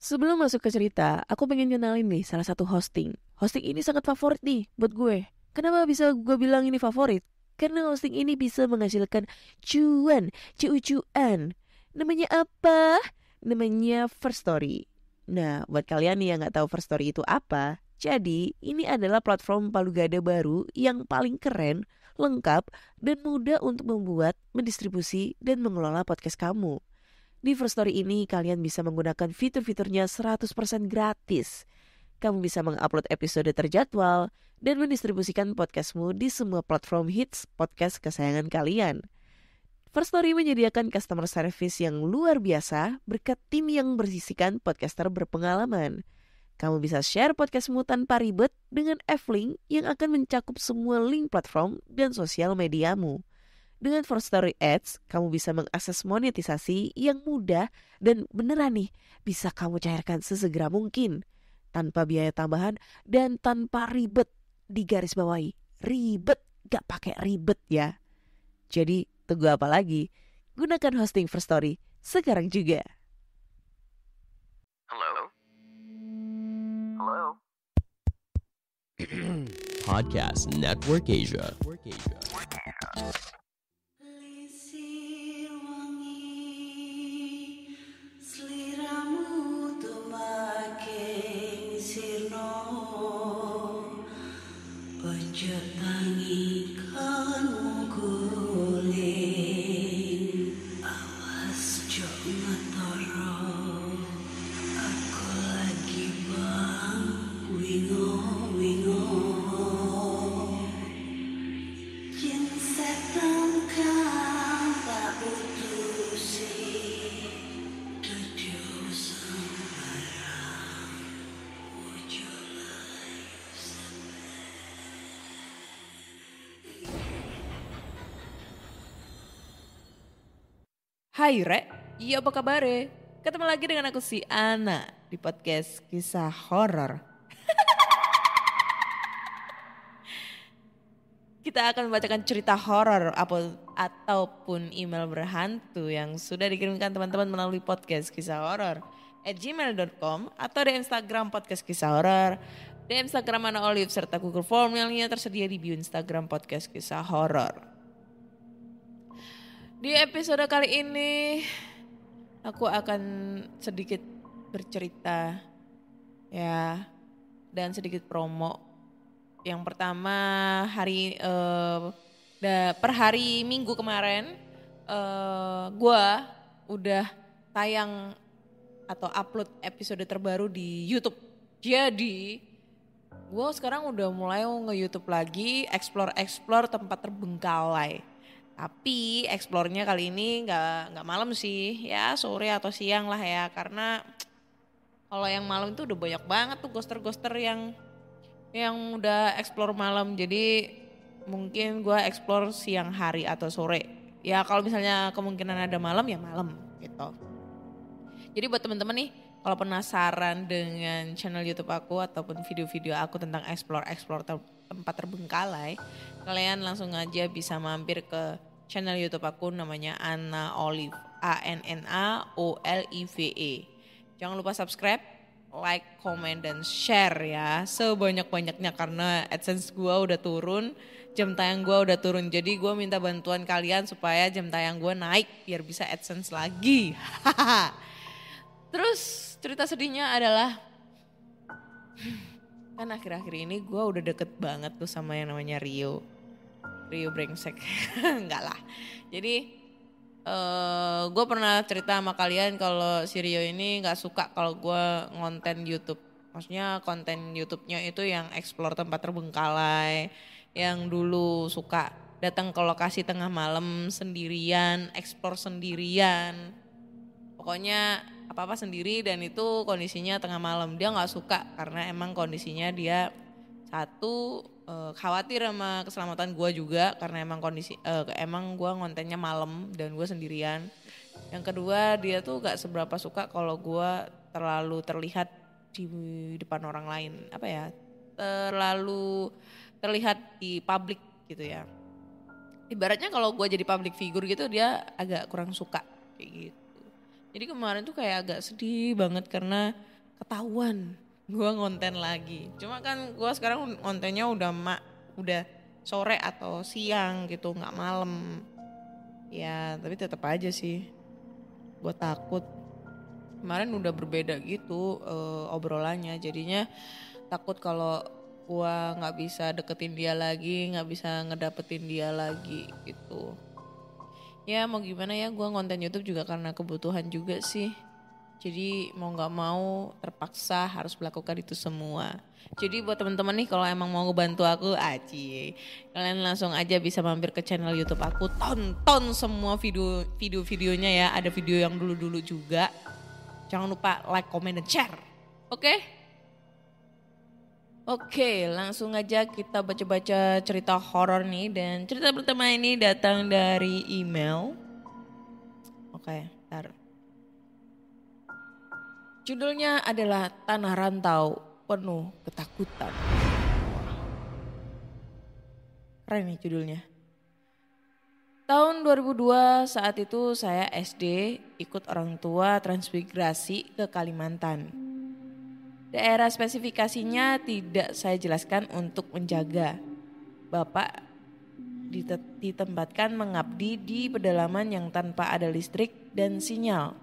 Sebelum masuk ke cerita, aku pengen kenalin nih salah satu hosting. Hosting ini sangat favorit nih buat gue. Kenapa bisa gue bilang ini favorit? Karena hosting ini bisa menghasilkan cuan. Namanya apa? Namanya First Story. Nah, buat kalian nih yang nggak tahu First Story itu apa, jadi ini adalah platform palu gada baru yang paling keren, lengkap, dan mudah untuk membuat, mendistribusi, dan mengelola podcast kamu. Di First Story ini kalian bisa menggunakan fitur-fiturnya 100% gratis. Kamu bisa mengupload episode terjadwal dan mendistribusikan podcastmu di semua platform hits podcast kesayangan kalian. First Story menyediakan customer service yang luar biasa berkat tim yang berisikan podcaster berpengalaman. Kamu bisa share podcastmu tanpa ribet dengan F-Link yang akan mencakup semua link platform dan sosial mediamu. Dengan First Story Ads, kamu bisa mengakses monetisasi yang mudah dan beneran nih bisa kamu cairkan sesegera mungkin. Tanpa biaya tambahan dan tanpa ribet. Di garis bawahi, ribet gak pakai ribet ya. Jadi tunggu apa lagi? Gunakan hosting First Story sekarang juga. Hello? Hello? Podcast Network Asia. Lisir wangi seliramu tumaking sirno ojo tangi kanmu guling awas jo ngetoro aku lagi bang wingo yen setan kang tak putusi dudu sembarang ojo Hai Rek, iya apa kabar? Ketemu lagi dengan aku si Ana di podcast kisah horor. Kita akan membacakan cerita horor ataupun email berhantu yang sudah dikirimkan teman-teman melalui podcast kisah horor @gmail.com atau di Instagram podcast kisah horor, di Instagram Ana Olive serta Google Form yang lainnya tersedia di bio Instagram podcast kisah horor. Di episode kali ini aku akan sedikit bercerita ya dan sedikit promo. Yang pertama per hari Minggu kemarin gue udah tayang atau upload episode terbaru di YouTube. Jadi gue sekarang udah mulai nge-YouTube lagi, explore tempat terbengkalai. Tapi explore-nya kali ini nggak malam sih, ya sore atau siang lah ya. Karena kalau yang malam itu udah banyak banget tuh ghoster-ghoster yang udah explore malam. Jadi mungkin gue explore siang hari atau sore. Ya kalau misalnya kemungkinan ada malam ya malam gitu. Jadi buat teman-teman nih, kalau penasaran dengan channel YouTube aku ataupun video-video aku tentang explore tempat terbengkalai, kalian langsung aja bisa mampir ke channel YouTube aku namanya Ana Olive, ANNAOLIVE. Jangan lupa subscribe, like, comment, dan share ya sebanyak-banyaknya karena AdSense gue udah turun, jam tayang gue udah turun. Jadi gue minta bantuan kalian supaya jam tayang gue naik biar bisa AdSense lagi. Terus cerita sedihnya adalah kan akhir-akhir ini gue udah deket banget tuh sama yang namanya Rio brengsek. Enggak lah. Jadi gue pernah cerita sama kalian kalau si Rio ini gak suka kalau gue ngonten YouTube. Maksudnya konten YouTube-nya itu yang explore tempat terbengkalai, yang dulu suka datang ke lokasi tengah malam sendirian, explore sendirian. Pokoknya apa-apa sendiri dan itu kondisinya tengah malam. Dia gak suka karena emang kondisinya dia satu khawatir sama keselamatan gue juga karena emang gue ngontennya malam dan gue sendirian. Yang kedua dia tuh gak seberapa suka kalau gue terlalu terlihat di depan orang lain, terlalu terlihat di publik gitu ya. Ibaratnya kalau gue jadi public figure gitu dia agak kurang suka kayak gitu. Jadi kemarin tuh kayak agak sedih banget karena ketahuan gue ngonten lagi. Cuma kan gue sekarang kontennya udah sore atau siang gitu, nggak malam. Ya tapi tetap aja sih gue takut. Kemarin udah berbeda gitu obrolannya, jadinya takut kalau gue nggak bisa deketin dia lagi, nggak bisa ngedapetin dia lagi gitu. Ya mau gimana ya, gue konten YouTube juga karena kebutuhan juga sih. Jadi mau gak mau terpaksa harus melakukan itu semua. Jadi buat teman-teman nih kalau emang mau ngebantu aku, kalian langsung aja bisa mampir ke channel YouTube aku, tonton semua videonya ya. Ada video yang dulu-dulu juga. Jangan lupa like, comment, dan share. Oke? Oke, langsung aja kita baca-baca cerita horor nih. Dan cerita pertama ini datang dari email. Oke, ntar. Judulnya adalah Tanah Rantau Penuh Ketakutan. Keren nih judulnya. Tahun 2002 saat itu saya SD ikut orang tua transmigrasi ke Kalimantan. Daerah spesifikasinya tidak saya jelaskan untuk menjaga. Bapak ditempatkan mengabdi di pedalaman yang tanpa ada listrik dan sinyal.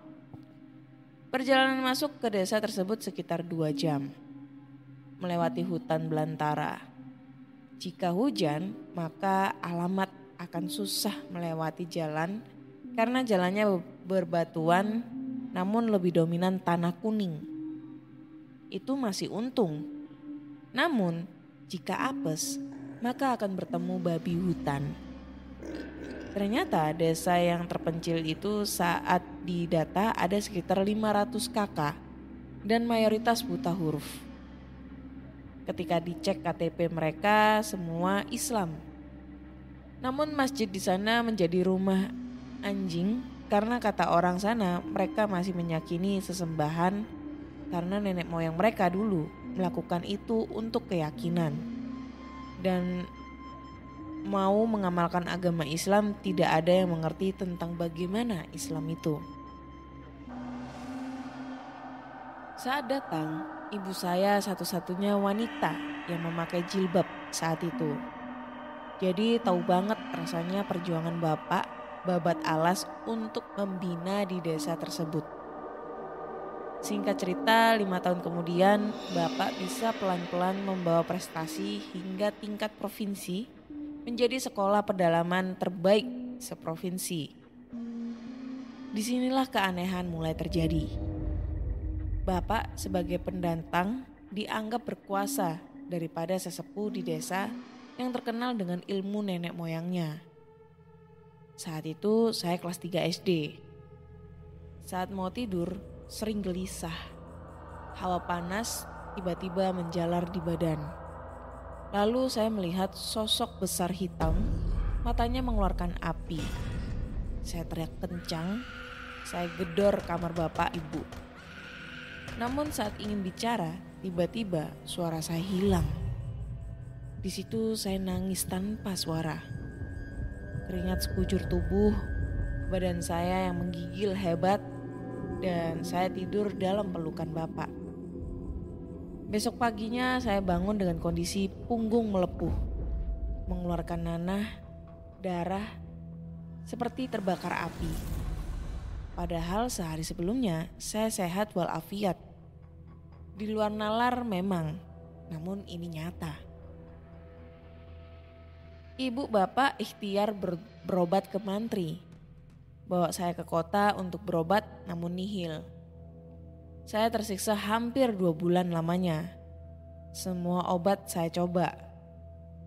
Perjalanan masuk ke desa tersebut sekitar 2 jam. Melewati hutan belantara. Jika hujan, maka alamat akan susah melewati jalan karena jalannya berbatuan namun lebih dominan tanah kuning. Itu masih untung. Namun, jika apes, maka akan bertemu babi hutan. Ternyata desa yang terpencil itu saat didata ada sekitar 500 kakak dan mayoritas buta huruf. Ketika dicek KTP mereka semua Islam. Namun masjid di sana menjadi rumah anjing karena kata orang sana mereka masih meyakini sesembahan karena nenek moyang mereka dulu melakukan itu untuk keyakinan. Dan mau mengamalkan agama Islam tidak ada yang mengerti tentang bagaimana Islam itu. Saat datang, ibu saya satu-satunya wanita yang memakai jilbab saat itu. Jadi tahu banget rasanya perjuangan bapak babat alas untuk membina di desa tersebut. Singkat cerita 5 tahun kemudian bapak bisa pelan-pelan membawa prestasi hingga tingkat provinsi menjadi sekolah pedalaman terbaik seprovinsi. Disinilah keanehan mulai terjadi. Bapak sebagai pendatang dianggap berkuasa daripada sesepuh di desa yang terkenal dengan ilmu nenek moyangnya. Saat itu saya kelas 3 SD. Saat mau tidur sering gelisah. Hawa panas tiba-tiba menjalar di badan. Lalu saya melihat sosok besar hitam, matanya mengeluarkan api. Saya teriak kencang, saya gedor kamar bapak ibu. Namun saat ingin bicara, tiba-tiba suara saya hilang. Di situ saya nangis tanpa suara. Keringat sekujur tubuh, badan saya yang menggigil hebat, dan saya tidur dalam pelukan bapak. Besok paginya saya bangun dengan kondisi punggung melepuh, mengeluarkan nanah, darah, seperti terbakar api. Padahal sehari sebelumnya saya sehat walafiat. Di luar nalar memang, namun ini nyata. Ibu bapak ikhtiar berobat ke mantri. Bawa saya ke kota untuk berobat namun nihil. Saya tersiksa hampir 2 bulan lamanya. Semua obat saya coba.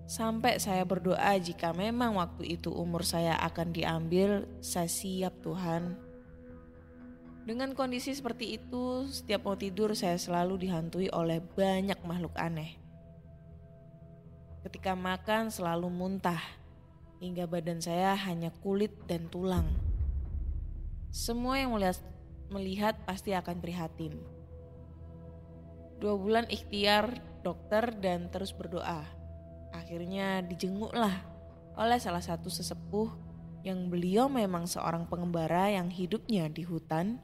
Sampai saya berdoa jika memang waktu itu umur saya akan diambil, saya siap Tuhan. Dengan kondisi seperti itu, setiap mau tidur saya selalu dihantui oleh banyak makhluk aneh. Ketika makan selalu muntah, hingga badan saya hanya kulit dan tulang. Semua yang melihat pasti akan prihatin. 2 bulan ikhtiar dokter dan terus berdoa. Akhirnya dijenguklah oleh salah satu sesepuh yang beliau memang seorang pengembara yang hidupnya di hutan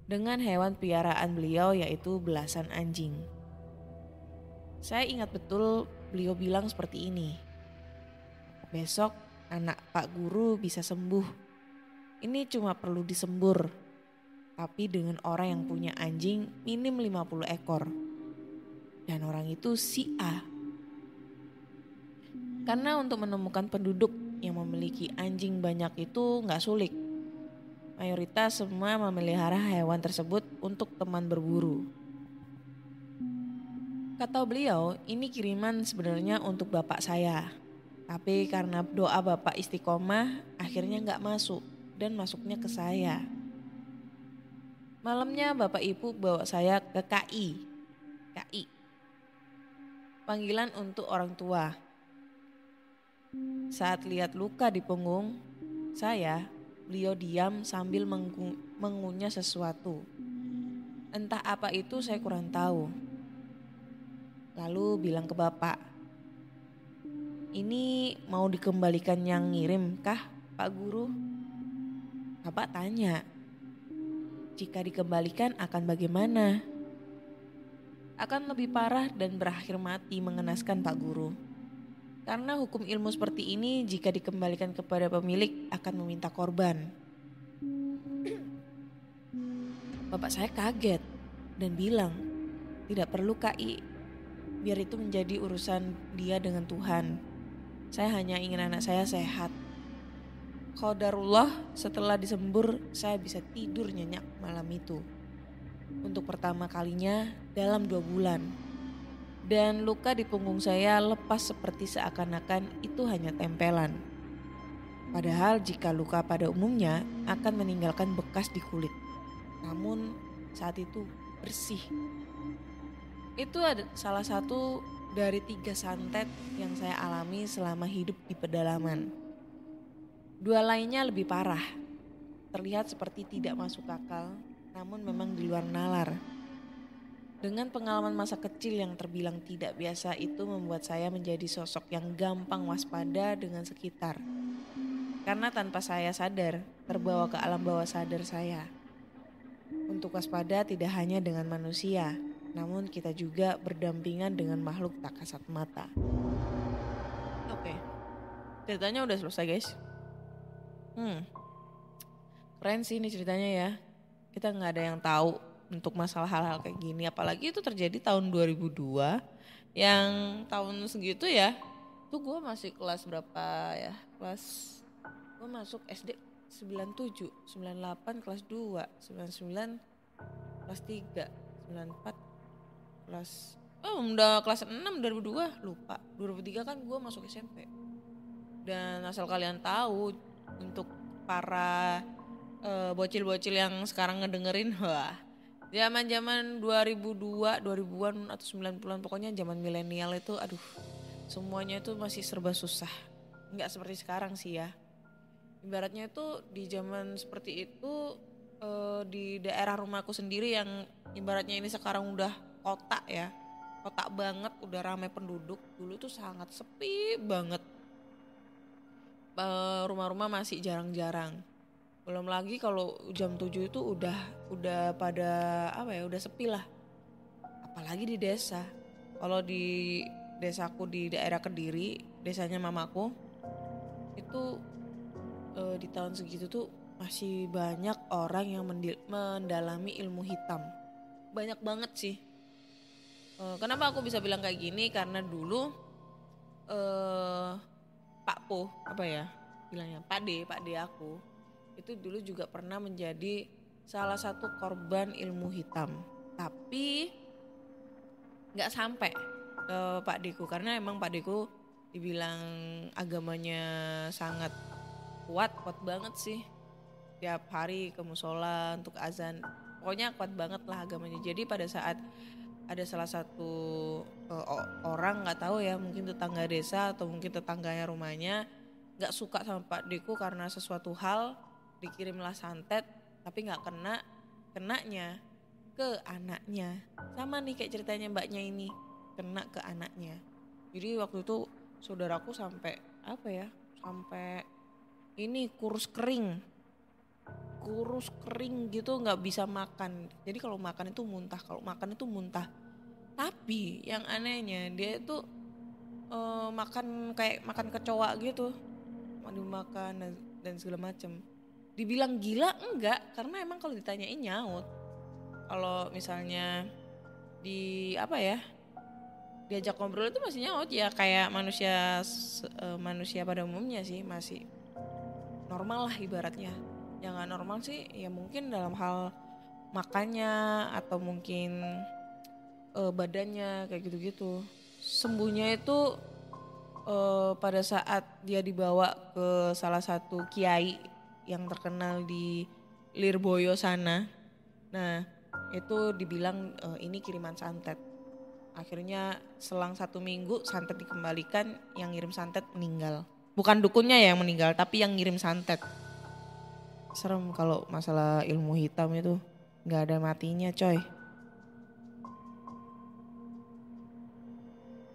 dengan hewan peliharaan beliau yaitu belasan anjing. Saya ingat betul beliau bilang seperti ini. Besok anak Pak Guru bisa sembuh. Ini cuma perlu disembur. Tapi dengan orang yang punya anjing minim 50 ekor. Dan orang itu si A. Karena untuk menemukan penduduk yang memiliki anjing banyak itu gak sulit. Mayoritas semua memelihara hewan tersebut untuk teman berburu. Kata beliau, ini kiriman sebenarnya untuk bapak saya. Tapi karena doa bapak istiqomah, akhirnya gak masuk dan masuknya ke saya. Malamnya bapak ibu bawa saya ke KI. Panggilan untuk orang tua. Saat lihat luka di punggung saya, beliau diam sambil mengunyah sesuatu. Entah apa itu saya kurang tahu. Lalu bilang ke bapak, ini mau dikembalikan yang ngirim kah Pak Guru? Bapak tanya, jika dikembalikan akan bagaimana? Akan lebih parah dan berakhir mati mengenaskan Pak Guru. Karena hukum ilmu seperti ini jika dikembalikan kepada pemilik akan meminta korban. Bapak saya kaget dan bilang, tidak perlu KI, biar itu menjadi urusan dia dengan Tuhan. Saya hanya ingin anak saya sehat. Qadarullah setelah disembur saya bisa tidur nyenyak malam itu. Untuk pertama kalinya dalam 2 bulan. Dan luka di punggung saya lepas seperti seakan-akan itu hanya tempelan. Padahal jika luka pada umumnya akan meninggalkan bekas di kulit. Namun saat itu bersih. Itu ada salah satu dari 3 santet yang saya alami selama hidup di pedalaman. 2 lainnya lebih parah. Terlihat seperti tidak masuk akal, namun memang di luar nalar. Dengan pengalaman masa kecil yang terbilang tidak biasa itu membuat saya menjadi sosok yang gampang waspada dengan sekitar. Karena tanpa saya sadar, terbawa ke alam bawah sadar saya. Untuk waspada tidak hanya dengan manusia, namun kita juga berdampingan dengan makhluk tak kasat mata. Oke, ceritanya udah selesai guys. Keren sih ini ceritanya ya. Kita gak ada yang tahu untuk masalah hal-hal kayak gini. Apalagi itu terjadi tahun 2002. Yang tahun segitu ya. Tuh gue masih kelas berapa ya. Gue masuk SD 97, 98 kelas 2, 99 kelas 3, 94 kelas... udah kelas 6 2002 lupa. 2003 kan gue masuk SMP. Dan asal kalian tahu untuk para bocil-bocil yang sekarang ngedengerin, wah, zaman-zaman 2002, 2000-an atau 90-an pokoknya zaman milenial itu aduh, semuanya itu masih serba susah. Enggak seperti sekarang sih ya. Ibaratnya itu di zaman seperti itu di daerah rumahku sendiri yang ibaratnya ini sekarang udah kota ya. Kota banget, udah ramai penduduk. Dulu tuh sangat sepi banget. Rumah-rumah masih jarang-jarang. Belum lagi kalau jam 7 itu udah pada udah sepi lah. Apalagi di desa. Kalau di desaku di daerah Kediri, desanya mamaku, itu di tahun segitu tuh masih banyak orang yang mendalami ilmu hitam. Banyak banget sih. Kenapa aku bisa bilang kayak gini? Karena dulu Pak Po, bilangnya Pak D aku. Itu dulu juga pernah menjadi salah satu korban ilmu hitam. Tapi gak sampai ke Pak Deku. Karena emang Pak Deku dibilang agamanya sangat kuat banget sih. Tiap hari ke musola untuk azan. Pokoknya kuat banget lah agamanya. Jadi pada saat ada salah satu orang gak tahu ya, mungkin tetangga desa atau mungkin tetangganya rumahnya gak suka sama Pak Deku karena sesuatu hal, dikirimlah santet tapi gak kenanya ke anaknya. Sama nih kayak ceritanya mbaknya ini, kena ke anaknya. Jadi waktu itu saudaraku sampai ini kurus kering kurus kering gitu, nggak bisa makan. Jadi kalau makan itu muntah. Tapi yang anehnya dia itu makan kayak makan kecoa gitu, mau dimakan dan segala macam. Dibilang gila enggak, karena emang kalau ditanyain nyaut. Kalau misalnya diajak ngobrol itu masih nyaut ya, kayak manusia pada umumnya sih, masih normal lah ibaratnya. Yang nggak normal sih ya mungkin dalam hal makannya atau mungkin badannya kayak gitu-gitu. Sembuhnya itu pada saat dia dibawa ke salah satu kiai yang terkenal di Lirboyo sana. Nah itu dibilang ini kiriman santet. Akhirnya selang 1 minggu santet dikembalikan, yang ngirim santet meninggal. Bukan dukunnya yang meninggal, tapi yang ngirim santet. Serem kalau masalah ilmu hitam itu, gak ada matinya coy.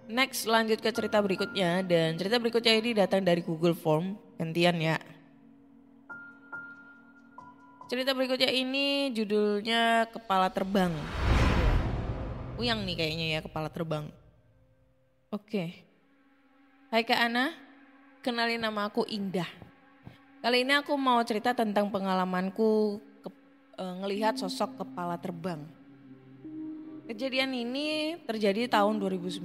Next, lanjut ke cerita berikutnya, dan cerita berikutnya ini datang dari Google Form. Gantian ya. Cerita berikutnya ini judulnya Kepala Terbang. Uyang nih kayaknya ya, kepala terbang. Oke. Hai Kak Ana, kenalin nama aku Indah. Kali ini aku mau cerita tentang pengalamanku ngelihat sosok kepala terbang. Kejadian ini terjadi tahun 2019.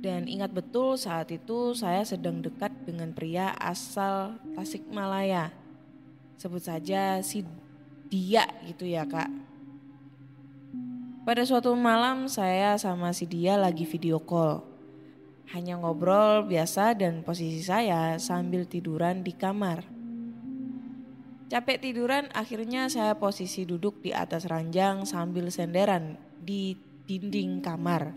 Dan ingat betul saat itu saya sedang dekat dengan pria asal Tasikmalaya. Sebut saja si Dia gitu ya Kak. Pada suatu malam saya sama si Dia lagi video call. Hanya ngobrol biasa dan posisi saya sambil tiduran di kamar. Capek tiduran, akhirnya saya posisi duduk di atas ranjang sambil senderan di dinding kamar.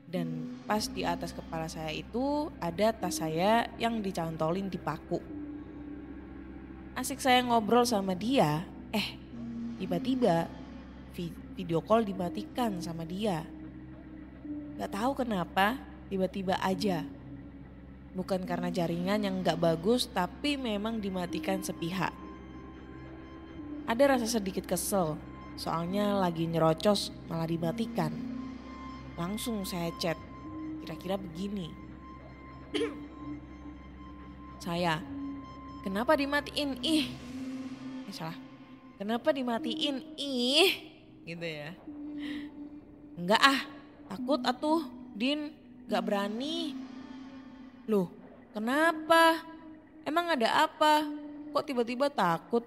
Dan pas di atas kepala saya itu ada tas saya yang dicantolin di paku. Asik saya ngobrol sama Dia, tiba-tiba video call dimatikan sama Dia. Gak tahu kenapa, tiba-tiba aja. Bukan karena jaringan yang gak bagus, tapi memang dimatikan sepihak. Ada rasa sedikit kesel, soalnya lagi nyerocos malah dimatikan. Langsung saya chat, kira-kira begini. Saya, kenapa dimatiin kenapa dimatiin gitu ya. Enggak takut atuh Din, gak berani. Loh kenapa? Emang ada apa? Kok tiba-tiba takut?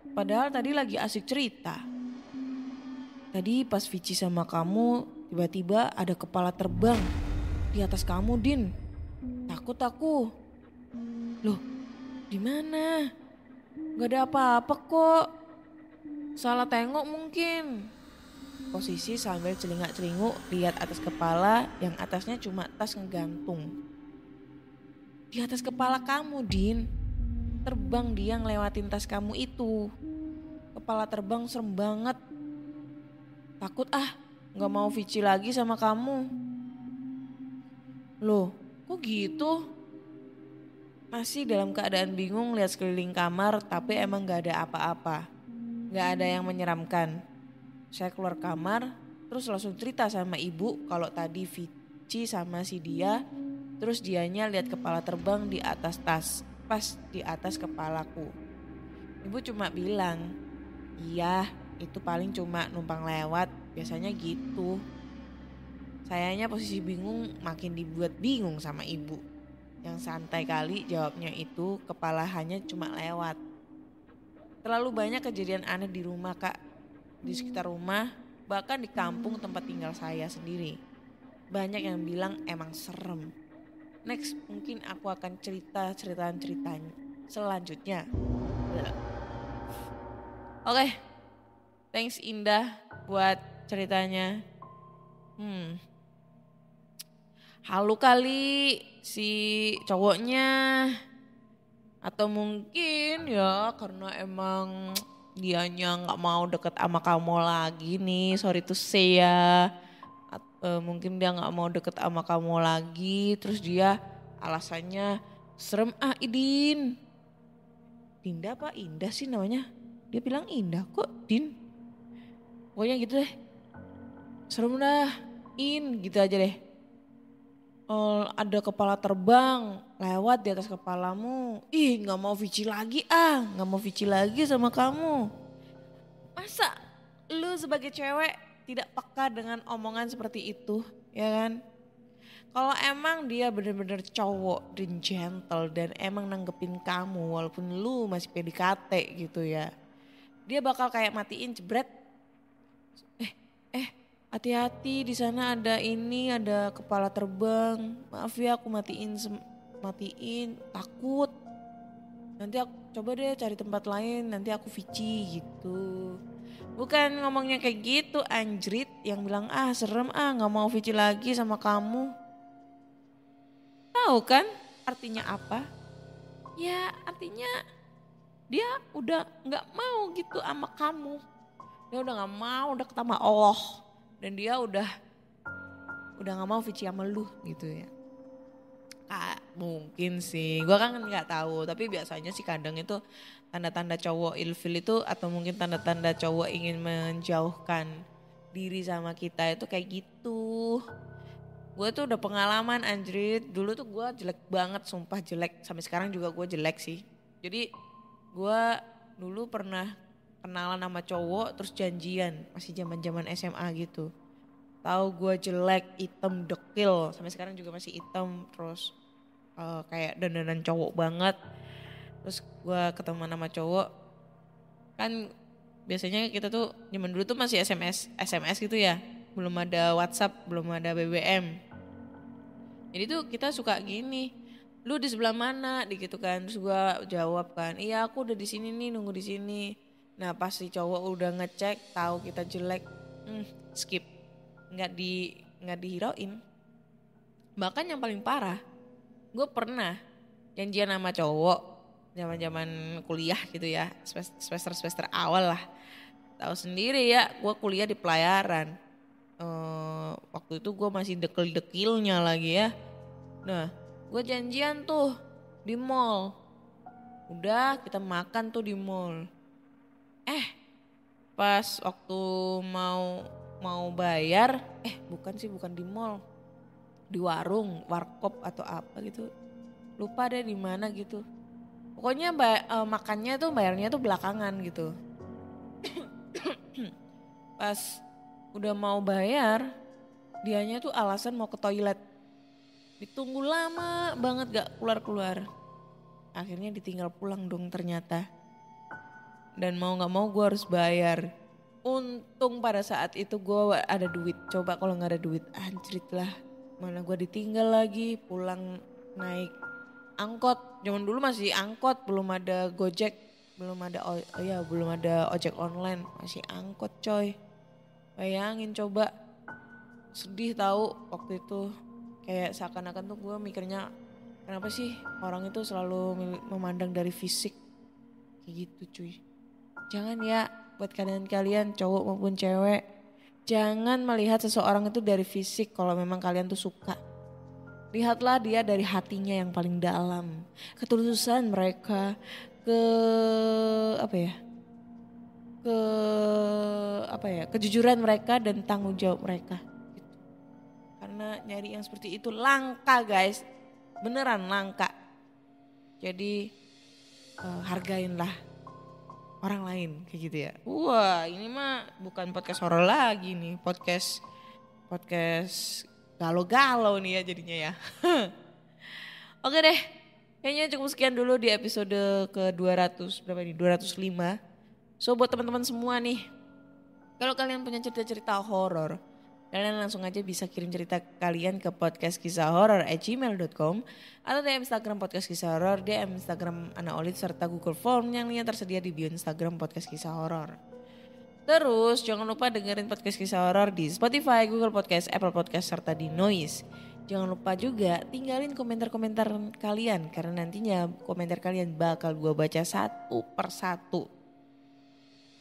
Padahal tadi lagi asik cerita. Tadi pas Vici sama kamu tiba-tiba ada kepala terbang di atas kamu Din. Takut aku. Loh di mana? Gak ada apa-apa kok. Salah tengok mungkin. Posisi sambil celingak-celinguk lihat atas kepala yang atasnya cuma tas ngegantung. Di atas kepala kamu Din. Terbang dia ngelewatin tas kamu itu. Kepala terbang serem banget. Takut gak mau Vici lagi sama kamu. Loh kok gitu? Masih dalam keadaan bingung lihat sekeliling kamar, tapi emang gak ada apa-apa. Gak ada yang menyeramkan. Saya keluar kamar, terus langsung cerita sama ibu kalau tadi Vici sama si Dia, terus dianya lihat kepala terbang di atas tas, pas di atas kepalaku. Ibu cuma bilang, iya itu paling cuma numpang lewat, biasanya gitu. Sayanya posisi bingung makin dibuat bingung sama ibu. Yang santai kali jawabnya itu kepala hanya cuma lewat. Terlalu banyak kejadian aneh di rumah Kak. Di sekitar rumah, bahkan di kampung tempat tinggal saya sendiri. Banyak yang bilang emang serem. Next mungkin aku akan cerita-ceritaan selanjutnya. Oke, thanks Indah buat ceritanya. Halu kali si cowoknya. Atau mungkin ya karena emang dianya gak mau deket sama kamu lagi nih. Sorry to say ya. Mungkin dia gak mau deket sama kamu lagi. Terus dia alasannya serem Idin. Dinda apa Indah sih namanya? Dia bilang Indah kok Din. Pokoknya gitu deh. Serem dah. Gitu aja deh. Ada kepala terbang lewat di atas kepalamu. Ih, nggak mau Vici lagi nggak mau Vici lagi sama kamu. Masa lu sebagai cewek tidak peka dengan omongan seperti itu, ya kan? Kalau emang dia bener-bener cowok dan gentle dan emang nanggepin kamu walaupun lu masih PDKT gitu ya. Dia bakal kayak matiin jebret. Hati-hati di sana ada kepala terbang. Maaf ya aku matiin takut. Nanti aku coba deh cari tempat lain, nanti aku Vici gitu. Bukan ngomongnya kayak gitu anjrit yang bilang serem nggak mau Vici lagi sama kamu. Tahu kan artinya apa? Ya artinya dia udah nggak mau gitu sama kamu. Dia udah nggak mau, udah ketama Allah. Dan dia udah nggak mau Vici sama lu gitu ya. Mungkin sih, gue kan nggak tahu. Tapi biasanya sih kadang itu tanda-tanda cowok ilfil itu atau mungkin tanda-tanda cowok ingin menjauhkan diri sama kita itu kayak gitu. Gue tuh udah pengalaman anjrit. Dulu tuh gue jelek banget, sumpah jelek. Sampai sekarang juga gue jelek sih. Jadi gue dulu pernah kenalan sama cowok terus janjian. Masih zaman-zaman SMA gitu. Tahu gue jelek, hitam, dekil. Sampai sekarang juga masih hitam. Terus kayak dandanan cowok banget. Terus gue ketemu sama cowok. Kan biasanya kita tuh zaman dulu tuh masih SMS gitu ya. Belum ada WhatsApp, belum ada BBM. Jadi tuh kita suka gini, lu di sebelah mana, gitu kan. Terus gue jawab kan, iya aku udah di sini nih, nunggu di sini. Nah pas si cowok udah ngecek, tahu kita jelek, skip, nggak dihirauin. Bahkan yang paling parah, gue pernah janjian sama cowok, zaman kuliah gitu ya, semester awal lah. Tahu sendiri ya, gue kuliah di pelayaran. Waktu itu gue masih dekil-dekilnya lagi ya. Nah gue janjian tuh di mall. Udah kita makan tuh di mall. Pas waktu mau bayar, bukan di mall. Di warung, warkop atau apa gitu. Lupa deh di mana gitu. Pokoknya makannya tuh bayarnya tuh belakangan gitu. Pas udah mau bayar, dianya tuh alasan mau ke toilet. Ditunggu lama banget gak keluar-keluar. Akhirnya ditinggal pulang dong ternyata. Dan mau gak mau gue harus bayar. Untung pada saat itu gue ada duit. Coba kalau gak ada duit, anjrit lah. Mana gue ditinggal lagi, pulang naik angkot. Zaman dulu masih angkot, belum ada Gojek. Belum ada ojek online, masih angkot coy. Bayangin coba, sedih tahu waktu itu. Kayak seakan-akan tuh gue mikirnya, kenapa sih orang itu selalu memandang dari fisik. Kayak gitu cuy. Jangan ya buat kalian cowok maupun cewek. Jangan melihat seseorang itu dari fisik kalau memang kalian tuh suka. Lihatlah dia dari hatinya yang paling dalam. Ketulusan mereka, kejujuran mereka dan tanggung jawab mereka. Gitu. Karena nyari yang seperti itu langka guys, beneran langka. Jadi hargainlah orang lain kayak gitu ya. Wah ini mah bukan podcast horor lagi nih, podcast galau-galau nih ya jadinya ya. Oke deh. Kayaknya cukup sekian dulu di episode ke-200, 205. So buat teman-teman semua nih, kalau kalian punya cerita-cerita horor, kalian langsung aja bisa kirim cerita kalian ke podcastkisahhoror@gmail.com atau DM Instagram Podcast Kisah Horor, DM Instagram Ana Olid serta Google Form yang linknya tersedia di bio Instagram Podcast Kisah Horor. Terus jangan lupa dengerin Podcast Kisah Horor di Spotify, Google Podcast, Apple Podcast serta di Noise. Jangan lupa juga tinggalin komentar-komentar kalian karena nantinya komentar kalian bakal gue baca satu persatu.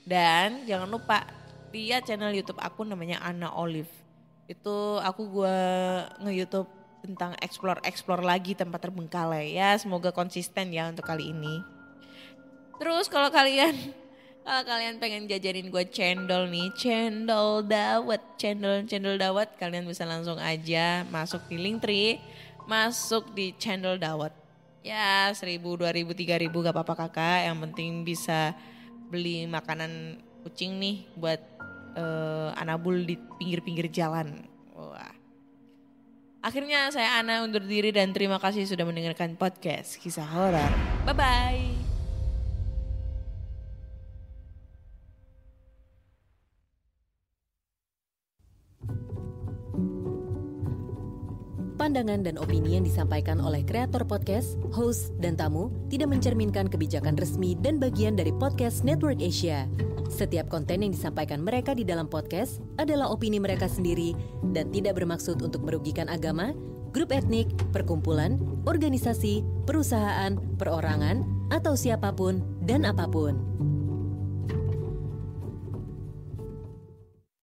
Dan jangan lupa lihat channel YouTube aku namanya Ana Olive. Itu gue nge-YouTube tentang explore lagi tempat terbengkalai ya. Semoga konsisten ya untuk kali ini. Terus kalau kalian pengen jajanin gue cendol nih, cendol dawet, kalian bisa langsung aja masuk di Linktree, masuk di cendol dawet. Ya 1.000, 2.000, 3.000 gak apa-apa kakak, yang penting bisa beli makanan kucing nih buat anabul di pinggir-pinggir jalan. Wah. Akhirnya saya Ana undur diri dan terima kasih sudah mendengarkan podcast Kisah Horor. Bye-bye. Pandangan dan opini yang disampaikan oleh kreator podcast, host, dan tamu tidak mencerminkan kebijakan resmi dan bagian dari podcast Network Asia. Setiap konten yang disampaikan mereka di dalam podcast adalah opini mereka sendiri dan tidak bermaksud untuk merugikan agama, grup etnik, perkumpulan, organisasi, perusahaan, perorangan, atau siapapun dan apapun.